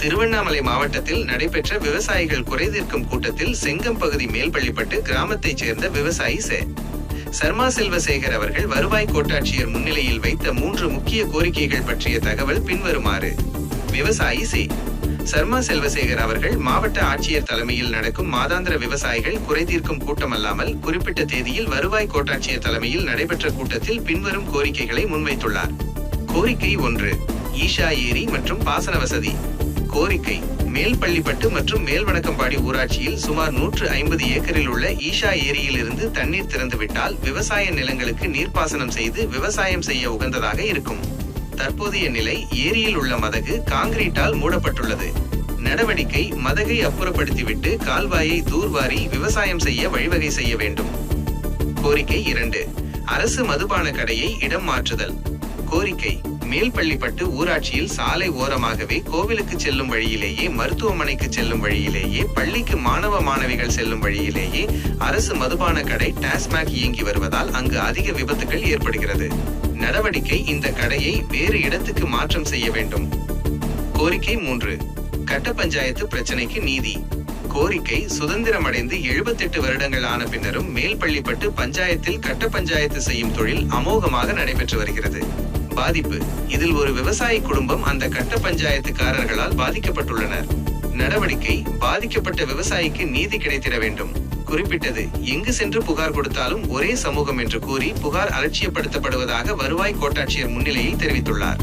திருவண்ணாமலை மாவட்டத்தில் நடைபெற்ற விவசாயிகள் குறைதீர்க்கும் கூட்டத்தில் செங்கம் பகுதி மேல்பள்ளிப்பட்டு கிராமத்தைச் சேர்ந்த விவசாயி சர்மா செல்வசேகர் அவர்கள் வருவாய் கோட்டாட்சியர் முன்னிலையில் வைத்த 3 முக்கிய கோரிக்கைகள் பற்றிய தகவல் பின்வருமாறு. விவசாயி சர்மா செல்வசேகர் அவர்கள் மாவட்ட ஆட்சியர் தலைமையில் நடக்கும் மாதாந்திர விவசாயிகள் குறைதீர்க்கும் கூட்டமல்லாமல் குறிப்பிட்ட தேதியில் வருவாய் கோட்டாட்சியர் தலைமையில் நடைபெற்ற கூட்டத்தில் பின்வரும் கோரிக்கைகளை முன்வைத்துள்ளார். கோரிக்கை 1, ஈஷா ஏரி மற்றும் பாசன வசதி. கோரிக்கை: மேல்பள்ளிப்பட்டு மற்றும் மேல்வணக்கம்பாடி ஊராட்சியில் சுமார் 150 ஏக்கரில் உள்ள ஈஷா ஏரியில் இருந்து தண்ணீர் திறந்துவிட்டால் விவசாய நிலங்களுக்கு நீர்ப்பாசனம் செய்து விவசாயம் செய்ய உகந்ததாக இருக்கும். தற்போதைய நிலை ஏரியில் உள்ள மதகு காங்கிரீட்டால் மூடப்பட்டுள்ளது. நடவடிக்கை: மதகை அப்புறப்படுத்திவிட்டு கால்வாயை தூர்வாரி விவசாயம் செய்ய வழிவகை செய்ய வேண்டும். கோரிக்கை 2, அரசு மதுபான கடையை இடம் மாற்றுதல். கோரிக்கை: மேல்பள்ளிப்பட்டு ஊராட்சியில் சாலை ஓரமாகவே கோவிலுக்கு செல்லும் வழியிலேயே, மருத்துவமனைக்கு செல்லும் வழியிலேயே, பள்ளிக்கு மாணவ மாணவிகள் செல்லும் வழியிலேயே அரசு மதுபான கடை டாஸ்மாக் இயங்கி வருவதால் அங்கு அதிக விபத்துகள் ஏற்படுகிறது. நடவடிக்கை: இந்த கடையை வேறு இடத்துக்கு மாற்றம் செய்ய வேண்டும். கோரிக்கை 3, கட்ட பஞ்சாயத்து பிரச்சனைக்கு நீதி. கோரிக்கை: சுதந்திரமடைந்து 78 வருடங்கள் ஆன பின்னரும் மேல்பள்ளிப்பட்டு பஞ்சாயத்தில் கட்ட பஞ்சாயத்து செய்யும் தொழில் அமோகமாக நடைபெற்று வருகிறது. பாதிப்பு: இதில் ஒரு விவசாயி குடும்பம் அந்த கட்ட பஞ்சாயத்துக்காரர்களால் பாதிக்கப்பட்டுள்ளனர். நடவடிக்கை: பாதிக்கப்பட்ட விவசாயிக்கு நீதி கிடைத்திட வேண்டும். குறிப்பிட்டது: எங்கு சென்று புகார் கொடுத்தாலும் ஒரே சமூகம் என்று கூறி புகார் அலட்சியப்படுத்தப்படுவதாக வருவாய் கோட்டாட்சியர் முன்னிலையில் தெரிவித்துள்ளார்.